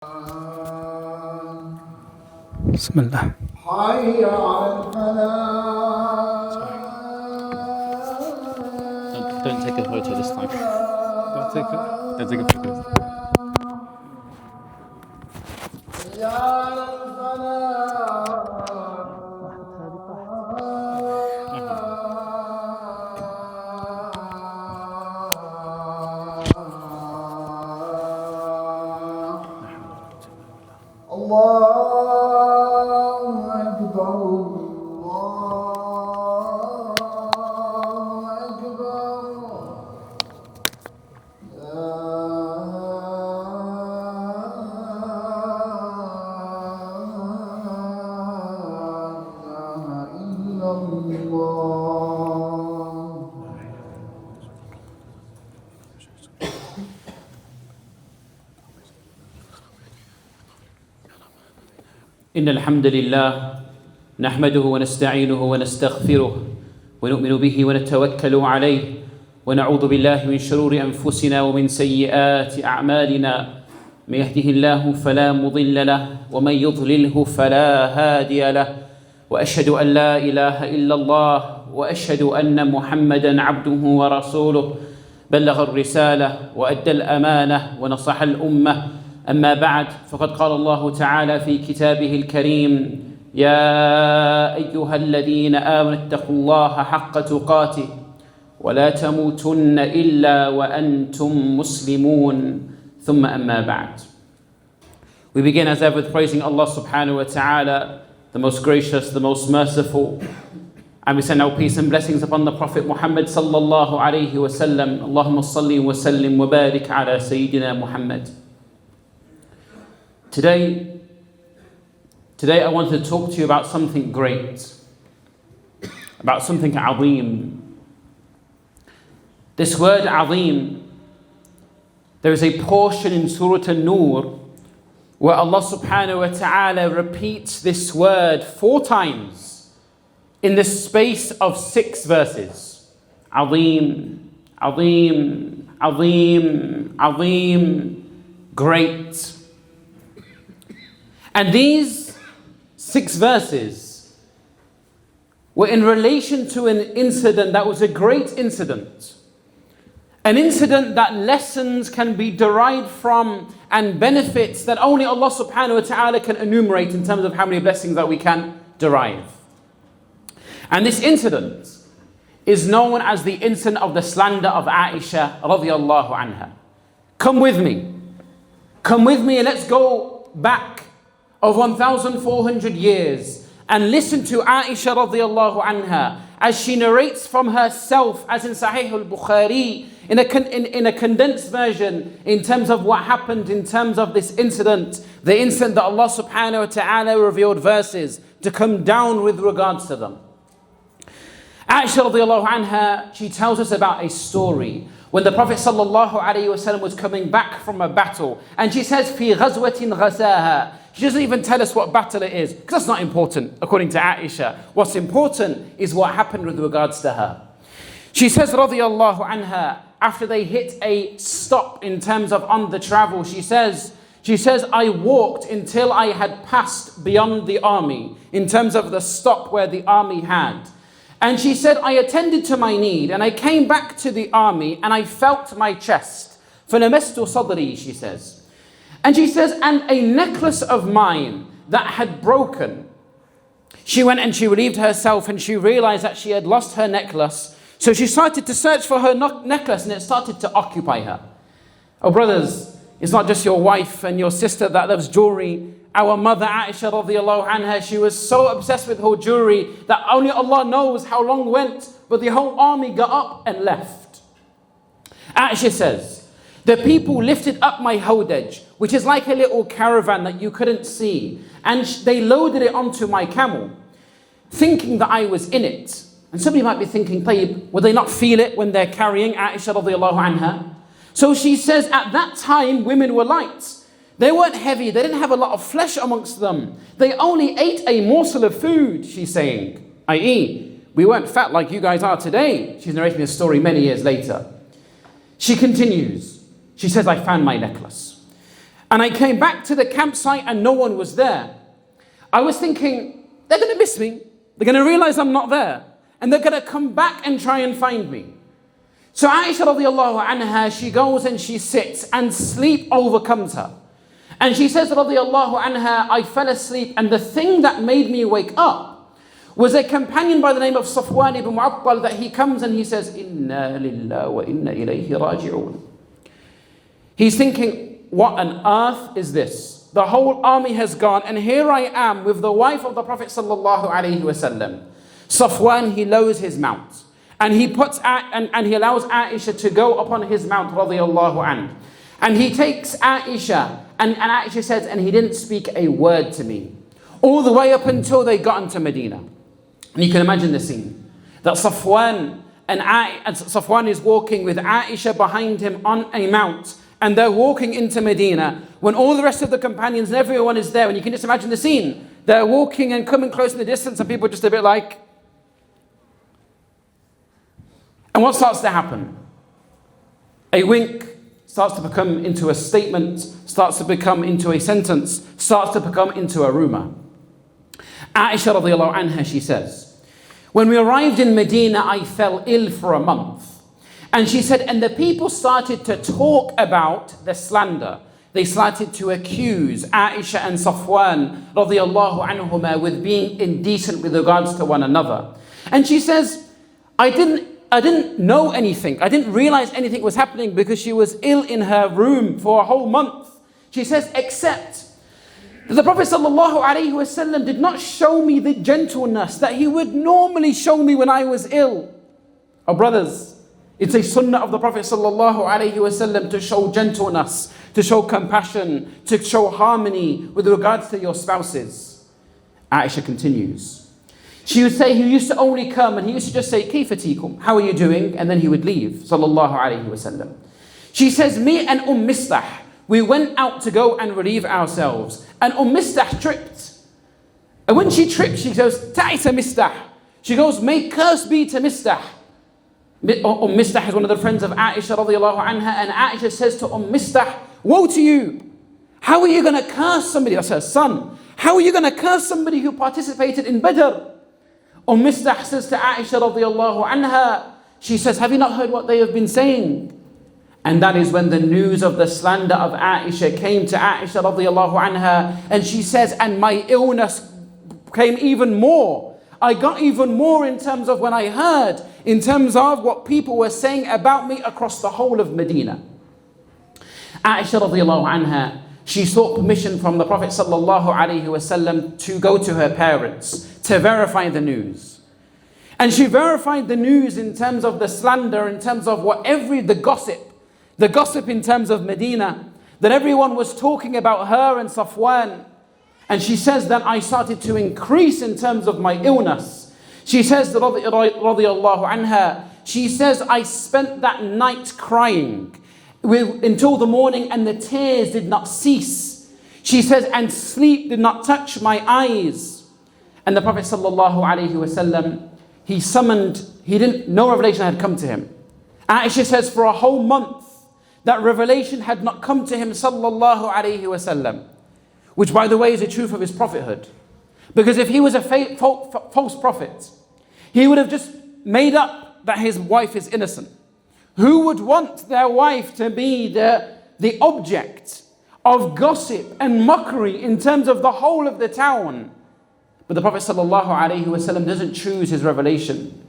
بسم الله. حي على الفلاح. Don't take a photo this time. Don't take a photo. حي على الفلاح. الله أكبر الله أكبر لا إله إلا الله. إن الحمد لله نحمده ونستعينه ونستغفره ونؤمن به ونتوكل عليه ونعوذ بالله من شرور أنفسنا ومن سيئات أعمالنا. من يهده الله فلا مضل له ومن يضلله فلا هادي له، وأشهد أن لا إله إلا الله وأشهد أن محمدا عبده ورسوله بلغ الرسالة وأدى الأمانة ونصح الأمة. أما بعد، فقد قال الله تعالى في كتابه الكريم: يا أيها الذين آمنوا اتقوا الله حق تقاته ولا تموتن إلا وأنتم مسلمون. ثم أما بعد. We begin as ever with praising Allah subhanahu wa ta'ala, the most gracious, the most merciful. And we send our peace and blessings upon the Prophet Muhammad sallallahu alayhi wa sallam. Allahumma salli wa sallim wa barik ala Sayyidina Muhammad. Today I want to talk to you about something great, about something azim. This word azim, there is a portion in Surah An-Nur where Allah subhanahu wa ta'ala repeats this word 4 times in the space of 6 verses. Azim, azim, azim, azim, great. And these 6 verses were in relation to an incident that was a great incident. An incident that lessons can be derived from and benefits that only Allah subhanahu wa ta'ala can enumerate in terms of how many blessings that we can derive. And this incident is known as the incident of the slander of Aisha radiyallahu anha. Come with me and let's go back of 1,400 years and listen to Aisha radiyallahu anha as she narrates from herself, as in Sahih al-Bukhari, in a condensed version in terms of what happened in terms of this incident, the incident that Allah subhanahu wa ta'ala revealed verses to come down with regards to them. Aisha radiyallahu anha, she tells us about a story when the Prophet sallallahu alayhi wasallam was coming back from a battle, and she says, "Fi ghazwatin ghazaha." She doesn't even tell us what battle it is, because that's not important according to Aisha. What's important is what happened with regards to her. She says, radiyallahu anha, after they hit a stop in terms of on the travel, she says, I walked until I had passed beyond the army, in terms of the stop where the army had. And she said, I attended to my need, and I came back to the army, and I felt my chest. فَلَمَسْتُ صَدْرِي, she says. And she says, and a necklace of mine that had broken. She went and she relieved herself, and she realized that she had lost her necklace. So she started to search for her necklace, and it started to occupy her. Oh brothers, it's not just your wife and your sister that loves jewelry. Our mother Aisha radiyallahu anha, she was so obsessed with her jewelry that only Allah knows how long went, but the whole army got up and left. Aisha says, the people lifted up my hodaj, which is like a little caravan that you couldn't see, and they loaded it onto my camel, thinking that I was in it. And somebody might be thinking, Tayyib, would they not feel it when they're carrying Aisha radiyallahu anha? So she says, at that time, women were light. They weren't heavy, they didn't have a lot of flesh amongst them. They only ate a morsel of food, she's saying. I.e., we weren't fat like you guys are today. She's narrating this story many years later. She continues. She says, I found my necklace. And I came back to the campsite and no one was there. I was thinking, they're going to miss me. They're going to realize I'm not there. And they're going to come back and try and find me. So Aisha radiallahu anha, she goes and she sits and sleep overcomes her. And she says radiallahu anha, I fell asleep and the thing that made me wake up was a companion by the name of Safwan ibn Mu'attal, that he comes and he says, Inna lillahi wa inna ilayhi raji'un. He's thinking, what on earth is this? The whole army has gone and here I am with the wife of the Prophet sallallahu alaihi wasallam. Safwan, he lowers his mount and he puts and he allows Aisha to go upon his mount radiyallahu anhu. And he takes Aisha and Aisha says, and he didn't speak a word to me all the way up until they got into Medina. And you can imagine the scene that Safwan Safwan is walking with Aisha behind him on a mount, and they're walking into Medina when all the rest of the companions and everyone is there. And you can just imagine the scene. They're walking and coming close in the distance and people are just a bit like. And what starts to happen? A wink starts to become into a statement, starts to become into a sentence, starts to become into a rumor. Aisha radiallahu anha, she says, when we arrived in Medina, I fell ill for a month. And she said, and the people started to talk about the slander. They started to accuse Aisha and Safwan radiallahu anhuma with being indecent with regards to one another. And she says, I didn't know anything. I didn't realize anything was happening because she was ill in her room for a whole month. She says, except that the Prophet ﷺ did not show me the gentleness that he would normally show me when I was ill. Oh brothers, it's a sunnah of the Prophet ﷺ to show gentleness, to show compassion, to show harmony with regards to your spouses. Aisha continues. She would say he used to only come and he used to just say, Kayfa, how are you doing? And then he would leave, sallallahu alayhi wasallam. She says, me and Mistah, we went out to go and relieve ourselves. And Mistah tripped. And when she tripped, she goes, Ta'isa Mistah. She goes, may curse be to Mistah. Mistah is one of the friends of Aisha radiallahu anha. And Aisha says to Mistah, woe to you. How are you going to curse somebody? That's her son. How are you going to curse somebody who participated in Badr? Mistah says to Aisha radiallahu anha, she says, have you not heard what they have been saying? And that is when the news of the slander of Aisha came to Aisha radiallahu anha. And she says, and my illness came even more. I got even more in terms of when I heard, in terms of what people were saying about me across the whole of Medina. Aisha radiallahu anha, she sought permission from the Prophet sallallahu alaihi wasallam to go to her parents to verify the news. And she verified the news in terms of the slander, in terms of the gossip in terms of Medina, that everyone was talking about her and Safwan. And she says that I started to increase in terms of my illness. She says, radiyallahu anha, she says, I spent that night crying until the morning and the tears did not cease. She says, and sleep did not touch my eyes. And the Prophet sallallahu alaihi wasallam, no revelation had come to him. Aisha says for a whole month, that revelation had not come to him sallallahu alaihi wasallam. Which by the way is the truth of his prophethood. Because if he was a false prophet, he would have just made up that his wife is innocent. Who would want their wife to be the object of gossip and mockery in terms of the whole of the town? But the Prophet ﷺ doesn't choose his revelation.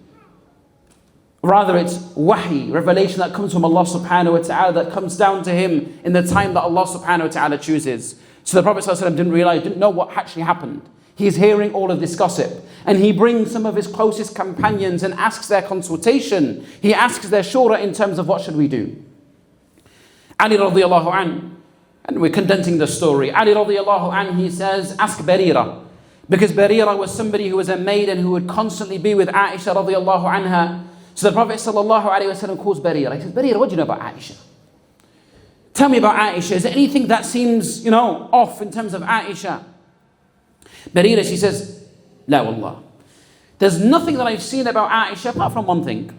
Rather it's wahi, revelation that comes from Allah subhanahu wa ta'ala, that comes down to him in the time that Allah subhanahu wa ta'ala chooses. So the Prophet ﷺ didn't know what actually happened. He's hearing all of this gossip. And he brings some of his closest companions and asks their consultation. He asks their shura in terms of what should we do. Ali radiallahu anhu, and we're condensing the story. Ali radiallahu anhu, he says, ask Barira. Because Barira was somebody who was a maiden who would constantly be with Aisha radiallahu anha. So the Prophet sallallahu alayhi wa sallam calls Barira. He says, Barira, what do you know about Aisha? Tell me about Aisha. Is there anything that seems, off in terms of Aisha? Barira, she says, La wallah. There's nothing that I've seen about Aisha apart from one thing.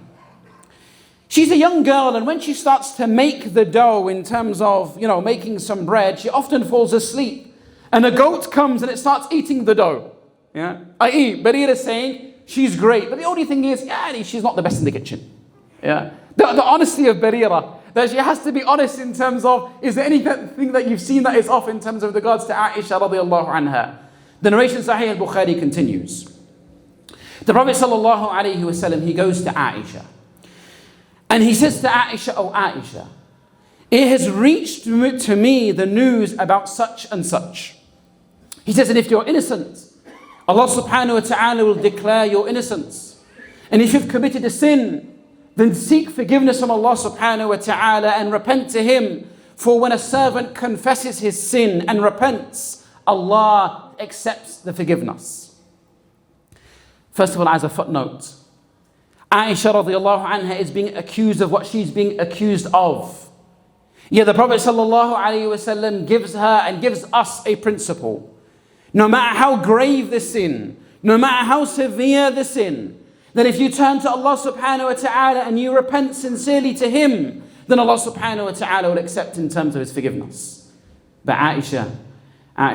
She's a young girl, and when she starts to make the dough in terms of, making some bread, she often falls asleep. And a goat comes and it starts eating the dough. Yeah? i.e., Barira is saying, she's great. But the only thing is, she's not the best in the kitchen. Yeah? The honesty of Barira, that she has to be honest in terms of, is there anything that you've seen that is off in terms of regards to Aisha radiallahu anha? The narration Sahih al-Bukhari continues. The Prophet sallallahu alayhi wasallam, he goes to Aisha. And he says to Aisha, "Oh Aisha, it has reached to me the news about such and such." He says, and if you're innocent, Allah subhanahu wa ta'ala will declare your innocence. And if you've committed a sin, then seek forgiveness from Allah subhanahu wa ta'ala and repent to Him. For when a servant confesses his sin and repents, Allah accepts the forgiveness. First of all, as a footnote, Aisha radiallahu anha is being accused of what she's being accused of. Yeah, the Prophet sallallahu alayhi wasallam gives her and gives us a principle. No matter how grave the sin, no matter how severe the sin, then if you turn to Allah subhanahu wa ta'ala and you repent sincerely to Him, then Allah subhanahu wa ta'ala will accept in terms of His forgiveness. But Aisha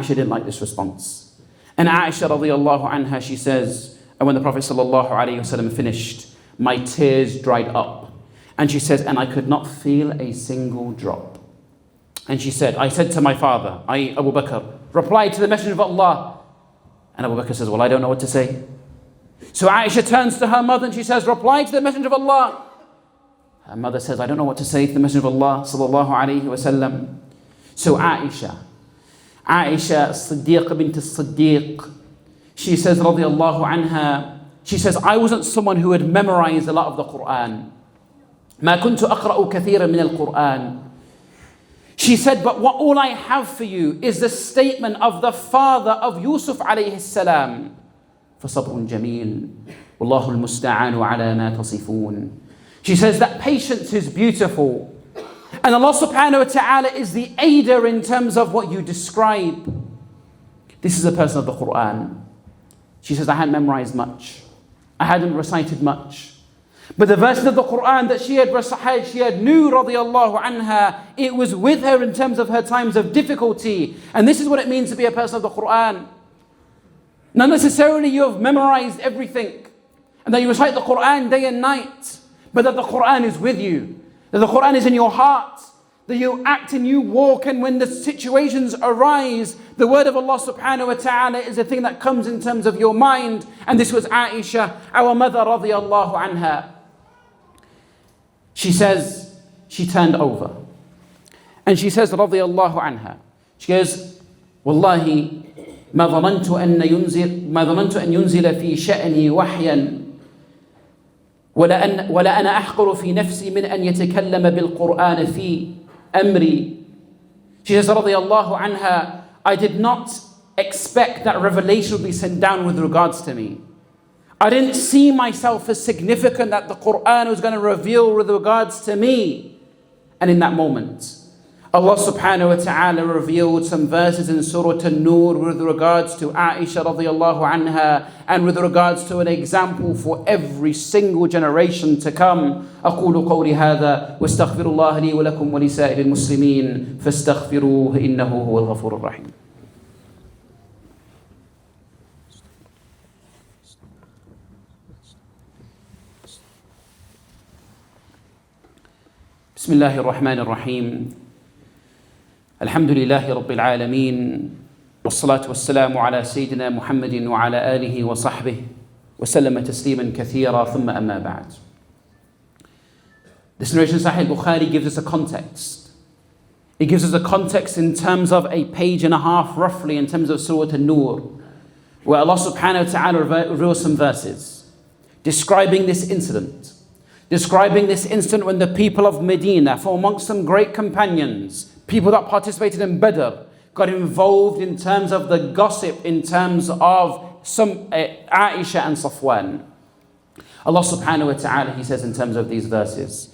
didn't like this response. And Aisha radiallahu anha, she says, and when the Prophet sallallahu alayhi wasallam finished, my tears dried up. And she says, and I could not feel a single drop. And she said, I said to my father, Abu Bakr, reply to the Messenger of Allah. And Abu Bakr says, well, I don't know what to say. So Aisha turns to her mother and she says, reply to the Messenger of Allah. Her mother says, I don't know what to say to the Messenger of Allah sallallahu alayhi wasallam. So Aisha Siddiq bint Siddiq, she says, radiyallahu anha, she says, I wasn't someone who had memorized a lot of the Quran. ما كنت أقرأ كثيرا من القرآن. She said, but what all I have for you is the statement of the father of Yusuf alayhi salam. فصبر جميل والله المستعان على ما تصفون. She says that patience is beautiful. And Allah subhanahu wa ta'ala is the aider in terms of what you describe. This is a person of the Quran. She says, I hadn't memorized much. I hadn't recited much. But the verses of the Quran that she had recited, she had knew radiallahu anha, it was with her in terms of her times of difficulty. And this is what it means to be a person of the Quran. Not necessarily you have memorized everything and that you recite the Quran day and night, but that the Quran is with you, that the Quran is in your heart, that you act and you walk, and when the situations arise, the word of Allah subhanahu wa ta'ala is a thing that comes in terms of your mind. And this was Aisha, our mother radiallahu anha. She says, she turned over and she says radiallahu anha, she goes, Wallahi, ما ظننت أن ينزل في شأني وحيا ولا أنا أحقر في نفسي من أن يتكلم بالقرآن في أمري. She says radiallahu anha, I did not expect that revelation would be sent down with regards to me. I didn't see myself as significant that the Quran was going to reveal with regards to me. And in that moment, Allah subhanahu wa ta'ala revealed some verses in Surah An-Nur with regards to Aisha radiallahu anha and with regards to an example for every single generation to come. أقول قولي هذا واستغفر الله لي ولكم ولسائر المسلمين فاستغفروه إنه هو الغفور الرحيم. بسم الله الرحمن الرحيم. الحمد لله رب العالمين والصلاة والسلام على سيدنا محمد وعلى آله وصحبه وسلم تسليما كثيرا ثم أما بعد. This narration Sahih Bukhari gives us a context. It gives us a context in terms of a page and a half roughly in terms of Surah An-Nur, where Allah subhanahu wa ta'ala reveals some verses describing this incident. Describing this incident when the people of Medina, from amongst some great companions, people that participated in Badr, got involved in terms of the gossip, in terms of some Aisha and Safwan. Allah subhanahu wa ta'ala, He says in terms of these verses,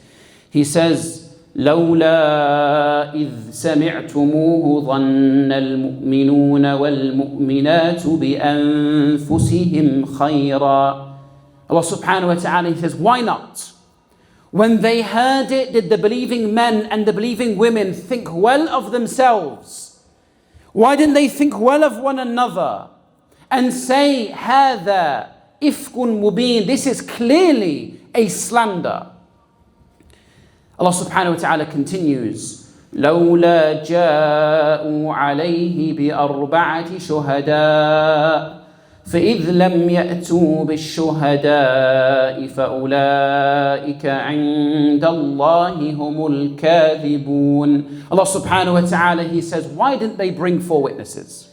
He says, لولا إذ سمعتموه ظن المؤمنون والمؤمنات بأنفسهم خيرا. Allah subhanahu wa ta'ala, He says, why not? When they heard it, did the believing men and the believing women think well of themselves? Why didn't they think well of one another and say, هذا إفك مبين, this is clearly a slander? Allah subhanahu wa ta'ala continues, لولا جاءوا عليه بأربعة شهداء فإذ لم يأتوا بالشهداء فأولئك عند الله هم الكاذبون. Allah subhanahu wa ta'ala, He says, why didn't they bring 4 witnesses?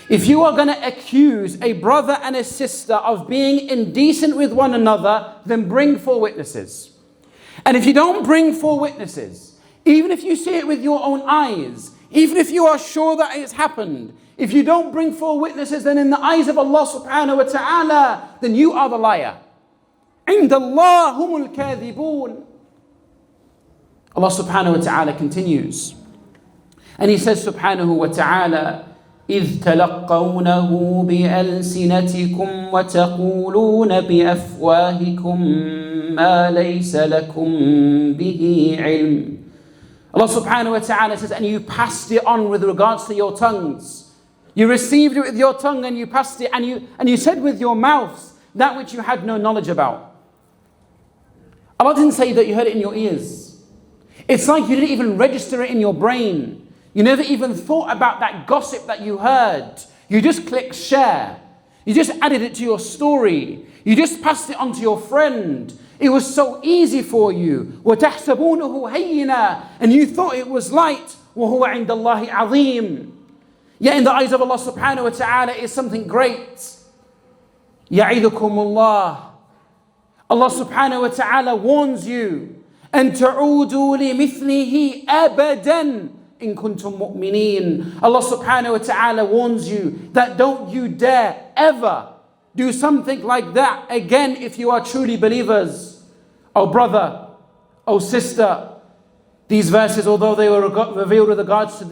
If you are going to accuse a brother and a sister of being indecent with one another, then bring 4 witnesses. And if you don't bring 4 witnesses, even if you see it with your own eyes, even if you are sure that it's happened, if you don't bring 4 witnesses, then in the eyes of Allah subhanahu wa ta'ala, then you are the liar. عند الله هم الكاذبون. Allah subhanahu wa ta'ala continues. And He says subhanahu wa ta'ala, إذ تلقونه بألسنتكم وتقولون بأفواهكم ما ليس لكم به علم. Allah subhanahu wa ta'ala says, and you passed it on with regards to your tongues. You received it with your tongue and you passed it, and you said with your mouths that which you had no knowledge about. Allah didn't say that you heard it in your ears. It's like you didn't even register it in your brain. You never even thought about that gossip that you heard. You just clicked share. You just added it to your story. You just passed it on to your friend. It was so easy for you. وَتَحْسَبُونَهُ هَيِّنًا, and you thought it was light. وَهُوَ عِنْدَ اللَّهِ عَظِيمٌ. Yet in the eyes of Allah subhanahu wa ta'ala is something great. يَعِذُكُمُ اللَّهِ. Allah subhanahu wa ta'ala warns you. أَن تَعُودُوا لِمِثْلِهِ أَبَدًا إِن كُنتُم مُؤْمِنِينَ. Allah subhanahu wa ta'ala warns you that don't you dare ever do something like that again if you are truly believers. Oh brother, oh sister, these verses, although they were revealed with regards to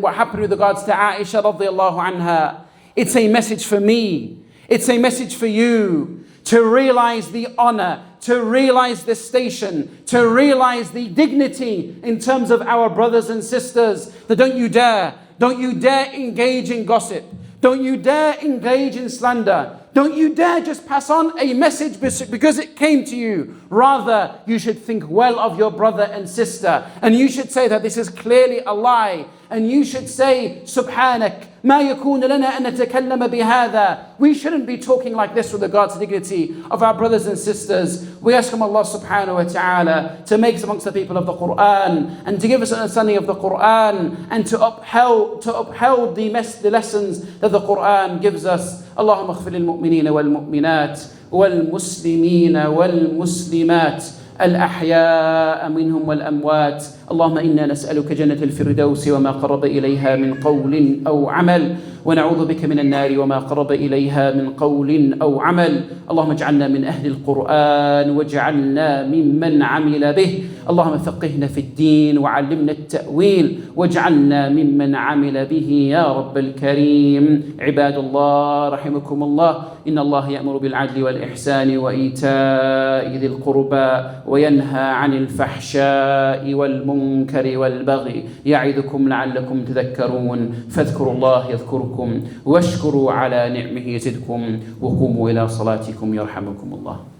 what happened with regards to Aisha radiallahu anha, it's a message for me. It's a message for you to realize the honor, to realize the station, to realize the dignity in terms of our brothers and sisters. That don't you dare engage in gossip. Don't you dare engage in slander. Don't you dare just pass on a message because it came to you. Rather, you should think well of your brother and sister. And you should say that this is clearly a lie. And you should say, Subhanak, ma yakun lana an natakallama bihadha. We shouldn't be talking like this with regards to dignity of our brothers and sisters. We ask Allah subhanahu wa ta'ala to make us amongst the people of the Quran and to give us an understanding of the Quran and to uphold the lessons that the Quran gives us. اللهم اغفر للمؤمنين والمؤمنات والمسلمين والمسلمات الأحياء منهم والأموات. اللهم إنا نسألك جنة الفردوس وما قرب إليها من قول أو عمل، ونعوذ بك من النار وما قرب إليها من قول أو عمل. اللهم اجعلنا من أهل القرآن واجعلنا ممن عمل به. اللهم فقهنا في الدين وعلمنا التأويل واجعلنا ممن عمل به يا رب الكريم. عباد الله رحمكم الله، إن الله يأمر بالعدل والإحسان وإيتاء ذي القربى وينهى عن الفحشاء والمنكر والبغي يعظكم لعلكم تذكرون. فاذكروا الله يذكركم واشكروا على نعمه يزدكم وقوموا إلى صلاتكم يرحمكم الله.